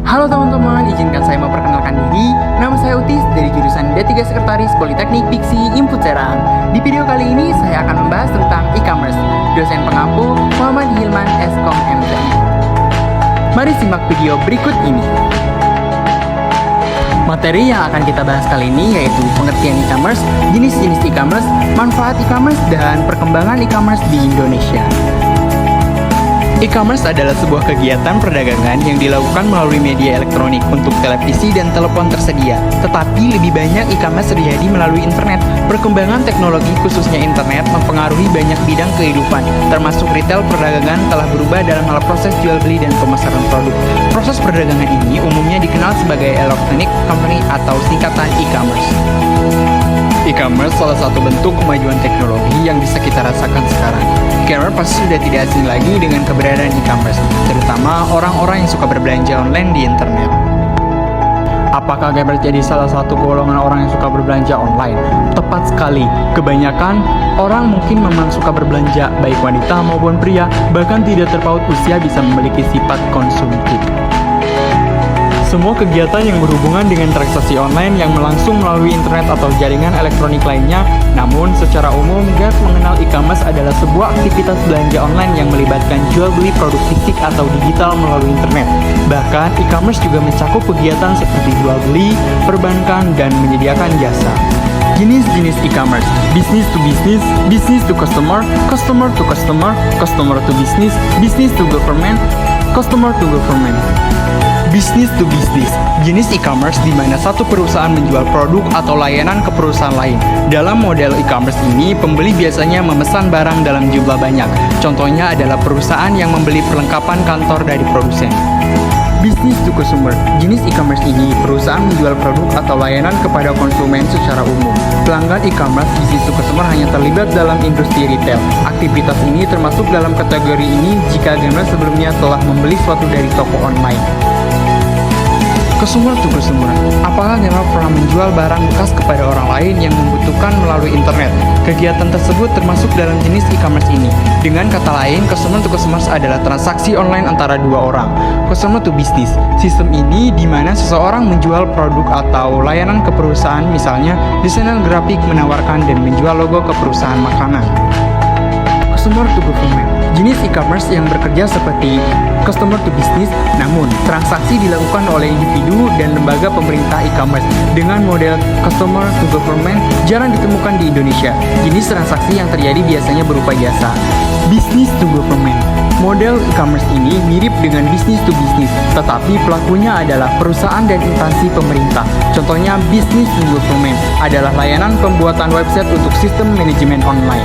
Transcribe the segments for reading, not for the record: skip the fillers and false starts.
Halo teman-teman, izinkan saya memperkenalkan diri. Nama saya Utis dari jurusan D3 Sekretaris Politeknik Piksi Input Serang. Di video kali ini saya akan membahas tentang e-commerce. Dosen pengampu Muhammad Hilman Eskom MTI. Mari simak video berikut ini. Materi yang akan kita bahas kali ini yaitu pengertian e-commerce, jenis-jenis e-commerce, manfaat e-commerce, dan perkembangan e-commerce di Indonesia. E-commerce adalah sebuah kegiatan perdagangan yang dilakukan melalui media elektronik untuk televisi dan telepon tersedia. Tetapi lebih banyak e-commerce terjadi melalui internet. Perkembangan teknologi khususnya internet mempengaruhi banyak bidang kehidupan, termasuk retail perdagangan telah berubah dalam hal proses jual beli dan pemasaran produk. Proses perdagangan ini umumnya dikenal sebagai electronic company atau singkatan e-commerce. E-commerce salah satu bentuk kemajuan teknologi yang bisa kita rasakan sekarang. Gamer pasti sudah tidak asing lagi dengan keberadaan e-commerce, terutama orang-orang yang suka berbelanja online di internet. Apakah gamer jadi salah satu golongan orang yang suka berbelanja online? Tepat sekali, kebanyakan orang mungkin memang suka berbelanja, baik wanita maupun pria, bahkan tidak terpaut usia bisa memiliki sifat konsumtif. Semua kegiatan yang berhubungan dengan transaksi online yang melangsung melalui internet atau jaringan elektronik lainnya. Namun, secara umum, Games mengenal e-commerce adalah sebuah aktivitas belanja online yang melibatkan jual beli produk fisik atau digital melalui internet. Bahkan, e-commerce juga mencakup kegiatan seperti jual beli, perbankan, dan menyediakan jasa. Jenis-jenis e-commerce: business to business, business to customer, customer to customer, customer to business, business to government, customer to government. Business to business, jenis e-commerce di mana satu perusahaan menjual produk atau layanan ke perusahaan lain. Dalam model e-commerce ini, pembeli biasanya memesan barang dalam jumlah banyak. Contohnya adalah perusahaan yang membeli perlengkapan kantor dari produsen. Business to consumer, jenis e-commerce ini perusahaan menjual produk atau layanan kepada konsumen secara umum. Pelanggan e-commerce business to consumer hanya terlibat dalam industri retail. Aktivitas ini termasuk dalam kategori ini jika gamer sebelumnya telah membeli suatu dari toko online. Consumer to consumer, apakah gamer pernah menjual barang bekas kepada orang lain yang membutuhkan melalui internet? Kegiatan tersebut termasuk dalam jenis e-commerce ini. Dengan kata lain, consumer to consumer adalah transaksi online antara dua orang. Consumer to business, sistem ini di mana seseorang menjual produk atau layanan ke perusahaan, misalnya desainer grafik menawarkan dan menjual logo ke perusahaan makanan. Customer to government, jenis e-commerce yang bekerja seperti customer to business, namun transaksi dilakukan oleh individu dan lembaga pemerintah e-commerce. Dengan model customer to government jarang ditemukan di Indonesia. Jenis transaksi yang terjadi biasanya berupa jasa. Business to government, model e-commerce ini mirip dengan business to business, tetapi pelakunya adalah perusahaan dan instansi pemerintah. Contohnya, business to government adalah layanan pembuatan website untuk sistem manajemen online.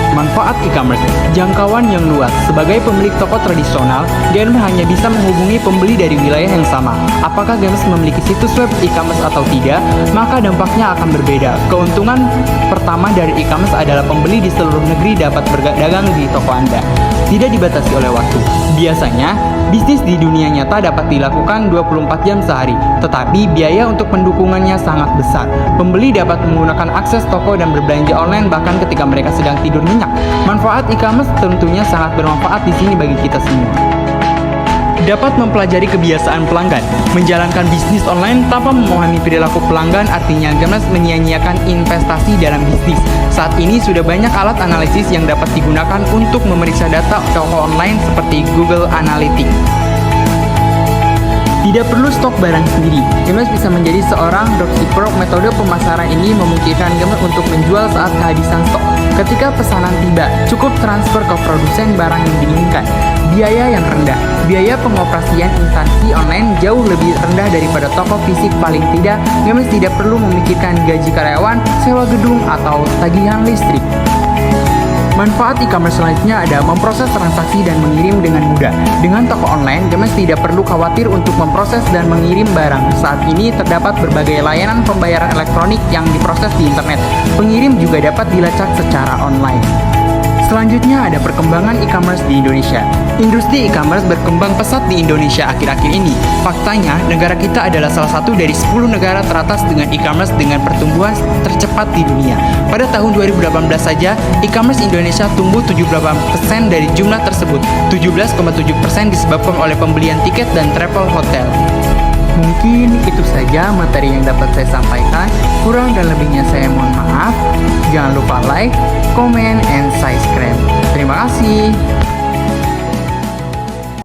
Manfaat e-commerce, jangkauan yang luas. Sebagai pemilik toko tradisional, gamer hanya bisa menghubungi pembeli dari wilayah yang sama. Apakah gamer memiliki situs web e-commerce atau tidak, maka dampaknya akan berbeda. Keuntungan pertama dari e-commerce adalah pembeli di seluruh negeri dapat berdagang di toko Anda, tidak dibatasi oleh waktu. Biasanya, bisnis di dunia nyata dapat dilakukan 24 jam sehari, tetapi biaya untuk pendukungannya sangat besar. Pembeli dapat menggunakan akses toko dan berbelanja online bahkan ketika mereka sedang tidur nyenyak. Manfaat e-commerce tentunya sangat bermanfaat di sini bagi kita semua. Dapat mempelajari kebiasaan pelanggan. Menjalankan bisnis online tanpa memahami perilaku pelanggan artinya gamer menyia-nyiakan investasi dalam bisnis. Saat ini sudah banyak alat analisis yang dapat digunakan untuk memeriksa data toko online seperti Google Analytics. Tidak perlu stok barang sendiri, gamer bisa menjadi seorang dropshipper. Metode pemasaran ini memungkinkan gamer untuk menjual saat kehabisan stok. Ketika pesanan tiba, cukup transfer ke produsen barang yang diinginkan. Biaya yang rendah, biaya pengoperasian instansi online jauh lebih rendah daripada toko fisik. Paling tidak, gamer tidak perlu memikirkan gaji karyawan, sewa gedung, atau tagihan listrik. Manfaat e-commerce selanjutnya ada memproses transaksi dan mengirim dengan mudah. Dengan toko online, gamer tidak perlu khawatir untuk memproses dan mengirim barang. Saat ini terdapat berbagai layanan pembayaran elektronik yang diproses di internet. Pengirim juga dapat dilacak secara online. Selanjutnya ada perkembangan e-commerce di Indonesia. Industri e-commerce berkembang pesat di Indonesia akhir-akhir ini. Faktanya, negara kita adalah salah satu dari 10 negara teratas dengan e-commerce dengan pertumbuhan tercepat di dunia. Pada tahun 2018 saja, e-commerce Indonesia tumbuh 78% dari jumlah tersebut. 17,7% disebabkan oleh pembelian tiket dan travel hotel. Mungkin itu saja materi yang dapat saya sampaikan. Kurang dan lebihnya saya mohon maaf. Jangan lupa like, comment, and subscribe. Terima kasih.